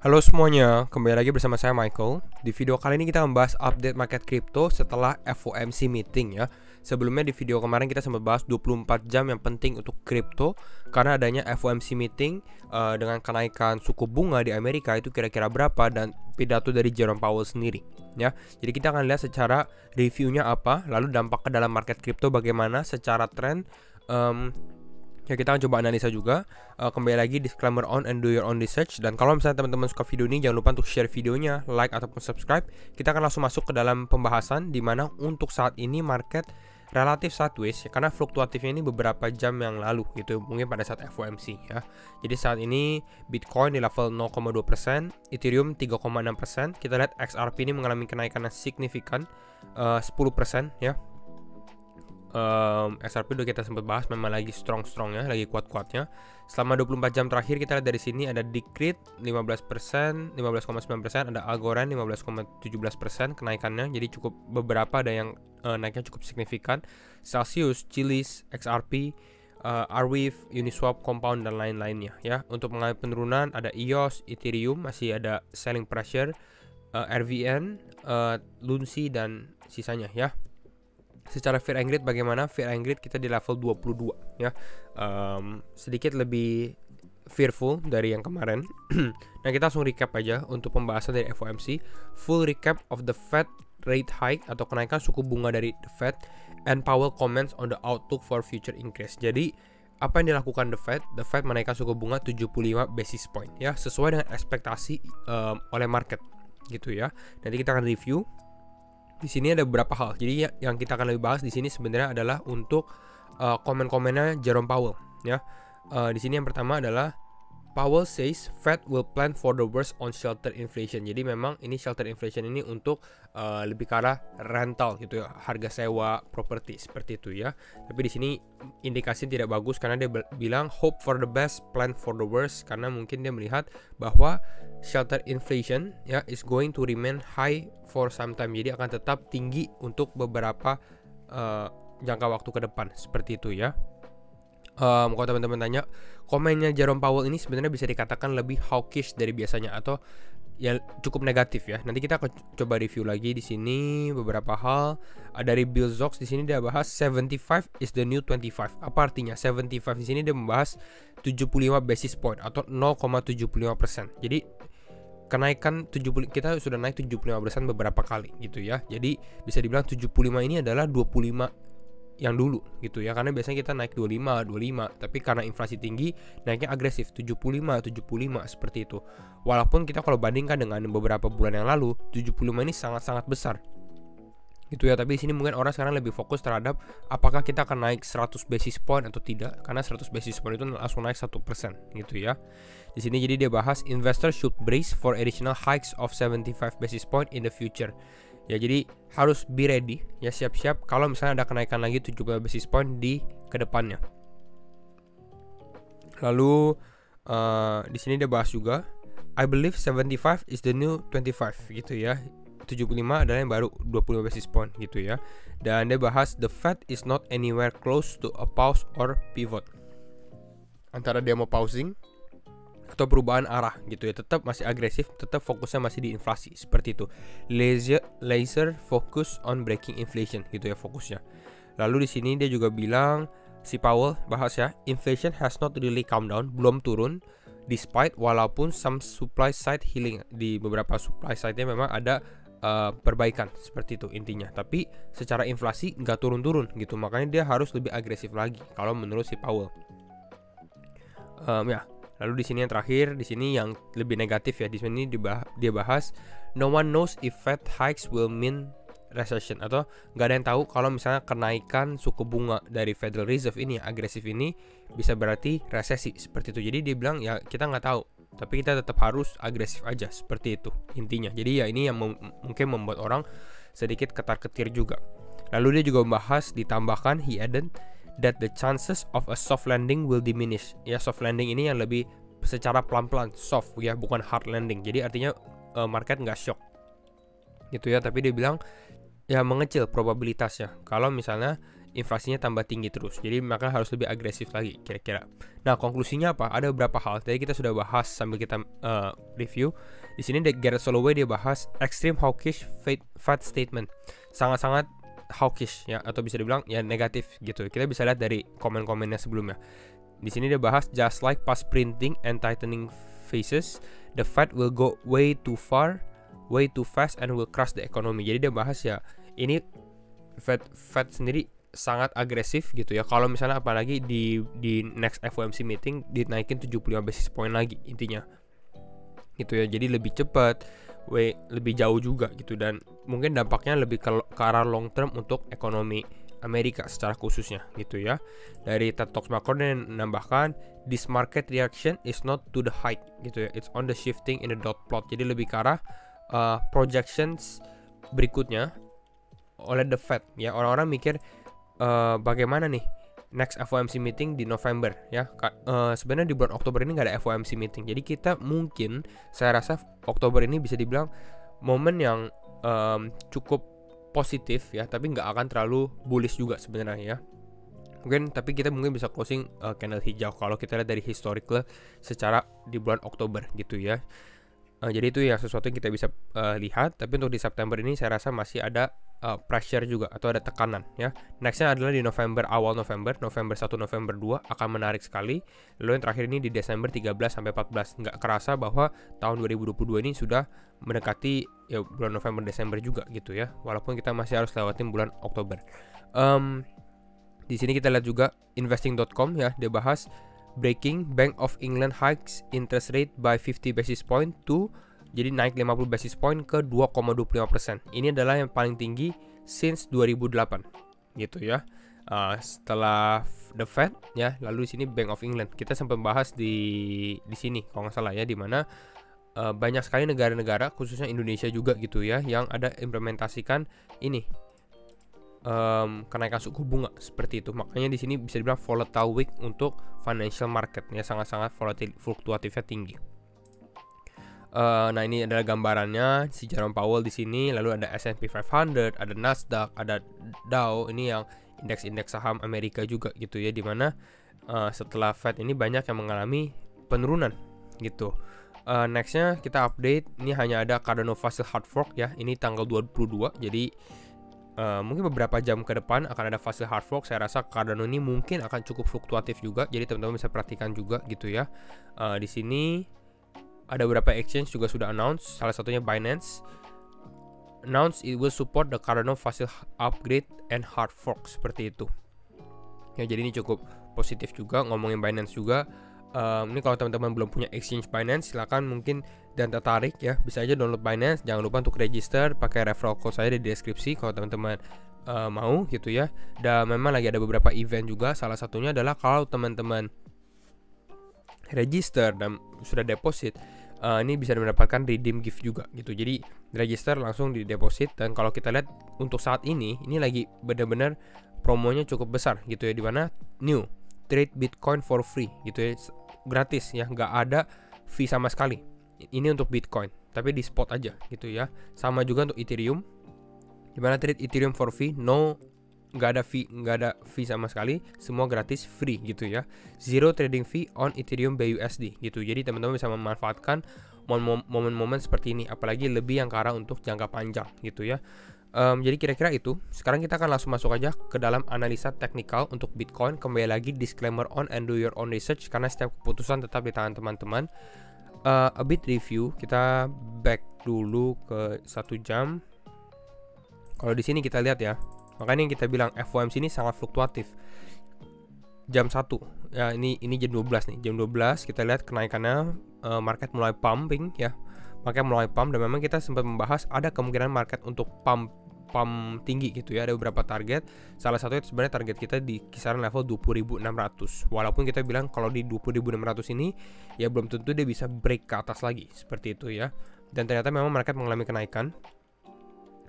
Halo semuanya, kembali lagi bersama saya Michael. Di video kali ini kita membahas update market crypto setelah FOMC meeting ya. Sebelumnya di video kemarin kita sempat bahas 24 jam yang penting untuk crypto karena adanya FOMC meeting dengan kenaikan suku bunga di Amerika itu kira-kira berapa dan pidato dari Jerome Powell sendiri ya. Jadi kita akan lihat secara reviewnya apa, lalu dampak ke dalam market crypto bagaimana secara tren. Ya kita akan coba analisa juga. Kembali lagi disclaimer on and do your own research. Dan kalau misalnya teman-teman suka video ini, jangan lupa untuk share videonya, like ataupun subscribe. Kita akan langsung masuk ke dalam pembahasan, dimana untuk saat ini market relatif sideways ya, karena fluktuatifnya ini beberapa jam yang lalu gitu, mungkin pada saat FOMC ya. Jadi saat ini Bitcoin di level 0,2%, Ethereum 3,6%. Kita lihat XRP ini mengalami kenaikan yang signifikan 10% ya. XRP udah kita sempat bahas, memang lagi strong-strongnya, lagi kuat-kuatnya. Selama 24 jam terakhir kita lihat dari sini ada Decred 15%, 15,9%, ada Algorand 15,17% kenaikannya. Jadi cukup beberapa, ada yang naiknya cukup signifikan. Celsius, Chiliz, XRP, Arweave, Uniswap, Compound dan lain-lainnya ya. Untuk mengalami penurunan ada EOS, Ethereum masih ada selling pressure, RVN, Lunsi dan sisanya ya. Secara fear and greed bagaimana? Fear and greed kita di level 22 ya, sedikit lebih fearful dari yang kemarin. Nah kita langsung recap aja untuk pembahasan dari FOMC. Full recap of the Fed rate hike atau kenaikan suku bunga dari the Fed and Powell comments on the outlook for future increase. Jadi apa yang dilakukan the Fed? The Fed menaikkan suku bunga 75 basis point ya, sesuai dengan ekspektasi oleh market gitu ya. Nanti kita akan review. Di sini ada beberapa hal. Jadi yang kita akan lebih bahas di sini sebenarnya adalah untuk komen-komennya Jerome Powell ya. Di sini yang pertama adalah Powell says Fed will plan for the worst on shelter inflation. Jadi memang ini shelter inflation ini untuk lebih ke arah rental gitu ya, harga sewa properti seperti itu ya. Tapi di sini indikasi tidak bagus karena dia bilang hope for the best, plan for the worst, karena mungkin dia melihat bahwa shelter inflation ya is going to remain high for some time. Jadi akan tetap tinggi untuk beberapa jangka waktu ke depan seperti itu ya. Kalau teman-teman tanya, komennya Jerome Powell ini sebenarnya bisa dikatakan lebih hawkish dari biasanya atau ya cukup negatif ya. Nanti kita akan coba review lagi di sini beberapa hal. Dari Bill Zox di sini dia bahas 75 is the new 25. Apa artinya? 75 di sini dia membahas 75 basis point atau 0,75%. Jadi kenaikan 70, kita sudah naik 75% beberapa kali gitu ya. Jadi bisa dibilang 75 ini adalah 25 yang dulu gitu ya, karena biasanya kita naik 25 tapi karena inflasi tinggi naiknya agresif 75 seperti itu. Walaupun kita kalau bandingkan dengan beberapa bulan yang lalu 75 ini sangat-sangat besar gitu ya, tapi di sini mungkin orang sekarang lebih fokus terhadap apakah kita akan naik 100 basis point atau tidak, karena 100 basis point itu langsung naik 1% gitu ya. Di sini jadi dia bahas investor should brace for additional hikes of 75 basis point in the future. Ya jadi harus be ready ya, siap-siap kalau misalnya ada kenaikan lagi 70 basis point di kedepannya. Lalu di sini dia bahas juga I believe 75 is the new 25 gitu ya. 75 adalah yang baru 25 basis point gitu ya. Dan dia bahas the Fed is not anywhere close to a pause or pivot. Antara dia mau pausing atau perubahan arah gitu ya, tetap masih agresif, tetap fokusnya masih di inflasi seperti itu. Laser focus on breaking inflation gitu ya fokusnya. Lalu di sini dia juga bilang, si Powell bahas ya, inflation has not really come down, belum turun despite walaupun some supply side healing, di beberapa supply side-nya memang ada perbaikan seperti itu intinya, tapi secara inflasi nggak turun-turun gitu, makanya dia harus lebih agresif lagi kalau menurut si Powell. Ya. Lalu di sini yang terakhir, di sini yang lebih negatif ya, di sini dia bahas no one knows if Fed hikes will mean recession, atau nggak ada yang tahu kalau misalnya kenaikan suku bunga dari Federal Reserve ini agresif ini bisa berarti resesi seperti itu. Jadi dia bilang ya kita nggak tahu, tapi kita tetap harus agresif aja seperti itu intinya. Jadi ya ini yang mungkin membuat orang sedikit ketar-ketir juga. Lalu dia juga membahas, ditambahkan he added that the chances of a soft landing will diminish. Ya soft landing ini yang lebih secara pelan-pelan, soft ya, bukan hard landing. Jadi artinya market nggak shock gitu ya, tapi dia bilang ya mengecil probabilitasnya kalau misalnya inflasinya tambah tinggi terus. Jadi maka harus lebih agresif lagi kira-kira. Nah, konklusinya apa? Ada beberapa hal. Tadi kita sudah bahas sambil kita review. Di sini Garrett Soloway dia bahas extreme hawkish Fed statement. Sangat-sangat hawkish ya, atau bisa dibilang ya negatif gitu. Kita bisa lihat dari komen-komennya sebelumnya. Di sini dia bahas just like past printing and tightening phases, the Fed will go way too far, way too fast and will crush the economy. Jadi dia bahas ya ini Fed sendiri sangat agresif gitu ya. Kalau misalnya apalagi di next FOMC meeting dinaikin 75 basis point lagi intinya. Gitu ya. Jadi lebih cepat, lebih jauh juga gitu, dan mungkin dampaknya lebih ke arah long term untuk ekonomi Amerika secara khususnya gitu ya. Dari TED Talks Macro dan menambahkan this market reaction is not to the height gitu ya, it's on the shifting in the dot plot. Jadi lebih ke arah projections berikutnya oleh the Fed ya. Orang-orang mikir bagaimana nih next FOMC meeting di November ya. Sebenarnya di bulan Oktober ini nggak ada FOMC meeting. Jadi kita mungkin, saya rasa Oktober ini bisa dibilang momen yang cukup positif ya, tapi nggak akan terlalu bullish juga sebenarnya ya. Mungkin tapi kita mungkin bisa closing candle hijau kalau kita lihat dari historical secara di bulan Oktober gitu ya. Jadi itu ya sesuatu yang kita bisa lihat. Tapi untuk di September ini saya rasa masih ada pressure juga atau ada tekanan ya. Nextnya adalah di November, awal November 1, November 2 akan menarik sekali. Lalu yang terakhir ini di Desember 13 sampai 14. Nggak kerasa bahwa tahun 2022 ini sudah mendekati ya bulan November Desember juga gitu ya. Walaupun kita masih harus lewatin bulan Oktober. Di sini kita lihat juga investing.com ya, dia bahas breaking Bank of England hikes interest rate by 50 basis point to, jadi naik 50 basis point ke 2,25%. Ini adalah yang paling tinggi since 2008 gitu ya. Setelah the Fed ya, lalu di sini Bank of England. Kita sempat bahas di sini kalau nggak salah ya, di mana banyak sekali negara-negara khususnya Indonesia juga gitu ya yang ada implementasikan ini kenaikan suku bunga seperti itu. Makanya di sini bisa dibilang volatile week untuk financial market ya, sangat-sangat fluktuatifnya tinggi. Nah ini adalah gambarannya si Jerome Powell di sini. Lalu ada S&P 500, ada Nasdaq, ada Dow. Ini yang indeks-indeks saham Amerika juga gitu ya, dimana setelah Fed ini banyak yang mengalami penurunan gitu. Nextnya kita update, ini hanya ada Cardano Fossil hard fork ya. Ini tanggal 22, jadi mungkin beberapa jam ke depan akan ada Fossil hard fork. Saya rasa Cardano ini mungkin akan cukup fluktuatif juga, jadi teman-teman bisa perhatikan juga gitu ya. Di sini ada beberapa exchange juga sudah announce, salah satunya Binance announce it will support the Cardano Fossil upgrade and hard fork seperti itu. Ya jadi ini cukup positif juga. Ngomongin Binance juga, ini kalau teman-teman belum punya exchange Binance, silakan mungkin dan tertarik ya, bisa aja download Binance. Jangan lupa untuk register pakai referral code saya di deskripsi kalau teman-teman mau gitu ya. Dan memang lagi ada beberapa event juga. Salah satunya adalah kalau teman-teman register dan sudah deposit, ini bisa mendapatkan redeem gift juga gitu. Jadi register langsung di deposit, dan kalau kita lihat untuk saat ini lagi benar-benar promonya cukup besar gitu ya, dimana new trade Bitcoin for free gitu ya, gratis ya, nggak ada fee sama sekali. Ini untuk Bitcoin tapi di spot aja gitu ya. Sama juga untuk Ethereum, dimana trade Ethereum for free, nggak ada fee sama sekali, semua gratis, free gitu ya. Zero trading fee on Ethereum BUSD gitu. Jadi teman-teman bisa memanfaatkan momen-momen seperti ini, apalagi lebih yang ke arah untuk jangka panjang gitu ya. Jadi kira-kira itu. Sekarang kita akan langsung masuk aja ke dalam analisa teknikal untuk Bitcoin. Kembali lagi disclaimer on and do your own research, karena setiap keputusan tetap di tangan teman-teman. A bit review, kita back dulu ke 1 jam. Kalau di sini kita lihat ya, makanya yang kita bilang FOMC ini sangat fluktuatif. Jam 1 ya, ini jam 12 nih. Jam 12 kita lihat kenaikannya, market mulai pumping ya. Market mulai pump, dan memang kita sempat membahas ada kemungkinan market untuk pump tinggi gitu ya. Ada beberapa target. Salah satunya sebenarnya target kita di kisaran level 20.600. Walaupun kita bilang kalau di 20.600 ini ya belum tentu dia bisa break ke atas lagi seperti itu ya. Dan ternyata memang market mengalami kenaikan.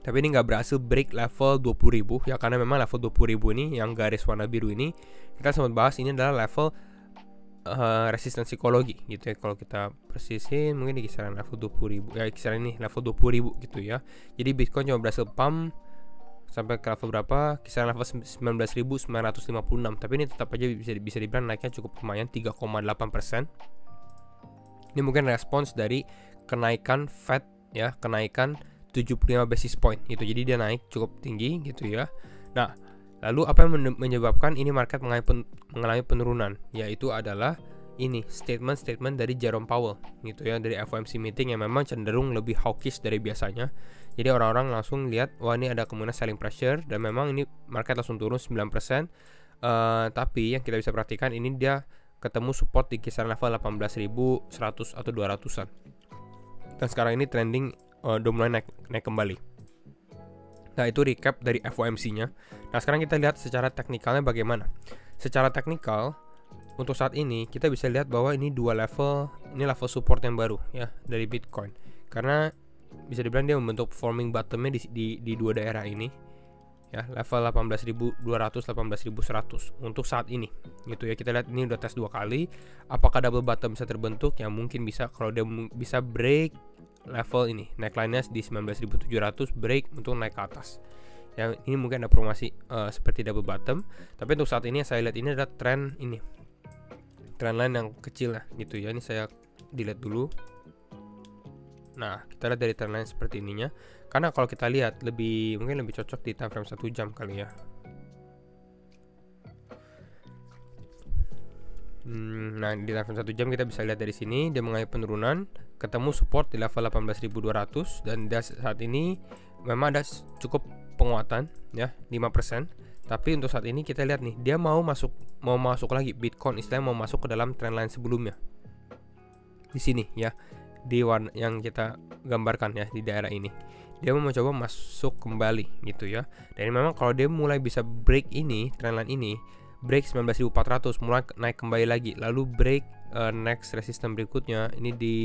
Tapi ini nggak berhasil break level 20.000 ya, karena memang level 20.000 ini yang garis warna biru ini kita sempat bahas, ini adalah level resistance psikologi gitu ya. Kalau kita persisin mungkin di kisaran level 20.000 ya, kisaran ini level 20.000 gitu ya. Jadi Bitcoin cuma berhasil pump sampai ke level berapa? Kisaran level 19.956. Tapi ini tetap aja bisa dibilang naiknya cukup lumayan, 3,8%. Ini mungkin respons dari kenaikan Fed ya, kenaikan 75 basis point gitu. Jadi dia naik cukup tinggi gitu ya. Nah, lalu apa yang menyebabkan ini market mengalami penurunan? Yaitu adalah ini statement dari Jerome Powell gitu ya, dari FOMC meeting yang memang cenderung lebih hawkish dari biasanya. Jadi orang-orang langsung lihat, wah ini ada kemungkinan selling pressure, dan memang ini market langsung turun 9%. Tapi yang kita bisa perhatikan, ini dia ketemu support di kisaran level 18.100 atau 200-an. Dan sekarang ini trending udah mulai naik kembali. Nah, itu recap dari FOMC-nya. Nah, sekarang kita lihat secara teknikalnya bagaimana. Secara teknikal, untuk saat ini kita bisa lihat bahwa ini dua level, ini level support yang baru ya dari Bitcoin. Karena bisa dibilang dia membentuk forming bottom-nya di dua daerah ini. Ya, level 18.200, 18.100 untuk saat ini. Gitu ya. Kita lihat ini udah tes 2 kali. Apakah double bottom bisa terbentuk? Ya mungkin bisa kalau dia bisa break level ini. Neckline-nya di 19.700, break untuk naik ke atas. Ya, ini mungkin ada formasi seperti double bottom. Tapi untuk saat ini yang saya lihat ini adalah trend ini. Trendline yang kecil lah gitu ya. Ini saya delete dulu. Nah, kita lihat dari trendline seperti ininya. Karena kalau kita lihat mungkin lebih cocok di time frame 1 jam kali ya. Nah, di time frame 1 jam kita bisa lihat dari sini dia mengalami penurunan, ketemu support di level 18.200, dan saat ini memang ada cukup penguatan ya, 5%. Tapi untuk saat ini kita lihat nih, dia mau masuk lagi Bitcoin, istilahnya mau masuk ke dalam trendline sebelumnya. Di sini ya, di warna yang kita gambarkan ya, di daerah ini. Dia mau mencoba masuk kembali gitu ya. Dan memang kalau dia mulai bisa break ini, trendline ini, break 19.400, mulai naik kembali lagi, lalu break next resistance berikutnya ini di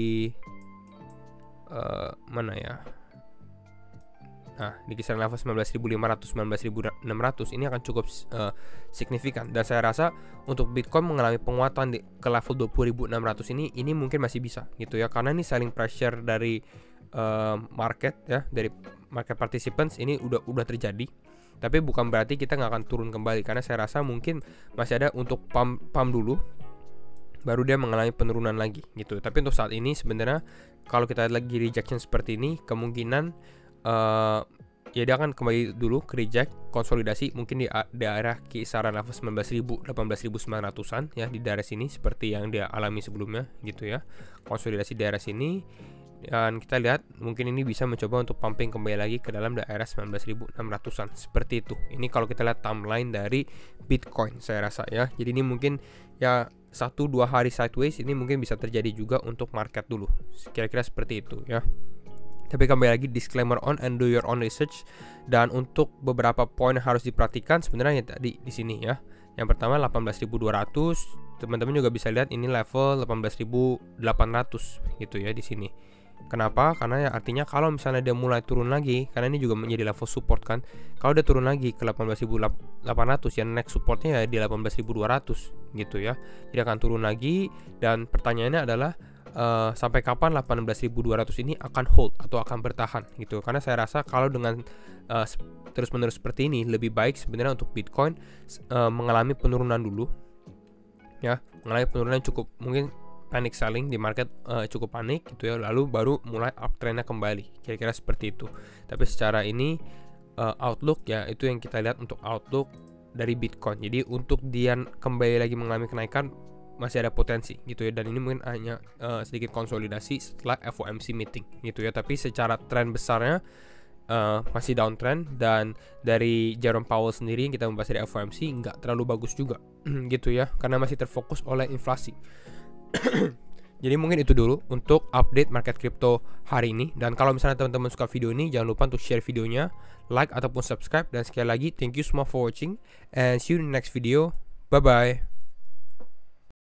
mana ya? Nah, di kisaran level 19.500, 19.600 ini akan cukup signifikan. Dan saya rasa untuk Bitcoin mengalami penguatan ke level 20.600 ini mungkin masih bisa gitu ya. Karena ini selling pressure dari market ya, dari market participants ini udah terjadi. Tapi bukan berarti kita nggak akan turun kembali, karena saya rasa mungkin masih ada untuk pump dulu, baru dia mengalami penurunan lagi gitu. Tapi untuk saat ini sebenarnya kalau kita lagi rejection seperti ini, kemungkinan ya dia akan kembali dulu ke reject, konsolidasi mungkin di daerah kisaran level 19.000, 18.900-an ya, di daerah sini seperti yang dia alami sebelumnya gitu ya. Konsolidasi daerah sini, dan kita lihat mungkin ini bisa mencoba untuk pumping kembali lagi ke dalam daerah 19.600-an seperti itu. Ini kalau kita lihat timeline dari Bitcoin saya rasa ya. Jadi ini mungkin ya 1-2 hari sideways ini mungkin bisa terjadi juga untuk market dulu. Kira-kira seperti itu ya. Tapi kembali lagi disclaimer on and do your own research. Dan untuk beberapa poin yang harus diperhatikan sebenarnya tadi di sini ya. Yang pertama 18.200, teman-teman juga bisa lihat ini level 18.800 gitu ya di sini. Kenapa? Karena ya artinya kalau misalnya dia mulai turun lagi, karena ini juga menjadi level support kan. Kalau dia turun lagi ke 18.800 ya, next supportnya ya di 18.200 gitu ya. Jadi akan turun lagi, dan pertanyaannya adalah sampai kapan 18.200 ini akan hold atau akan bertahan gitu. Karena saya rasa kalau dengan terus-menerus seperti ini, lebih baik sebenarnya untuk Bitcoin mengalami penurunan dulu ya, mengalami penurunan cukup mungkin panic selling di market, cukup panik gitu ya, lalu baru mulai uptrendnya kembali, kira-kira seperti itu. Tapi secara ini outlook ya, itu yang kita lihat untuk outlook dari Bitcoin. Jadi untuk dia kembali lagi mengalami kenaikan masih ada potensi gitu ya, dan ini mungkin hanya sedikit konsolidasi setelah FOMC meeting gitu ya. Tapi secara tren besarnya masih downtrend, dan dari Jerome Powell sendiri yang kita membahas dari FOMC nggak terlalu bagus juga gitu ya, karena masih terfokus oleh inflasi. Jadi mungkin itu dulu untuk update market crypto hari ini. Dan kalau misalnya teman-teman suka video ini, jangan lupa untuk share videonya, like ataupun subscribe. Dan sekali lagi thank you semua for watching, and see you in the next video. Bye bye.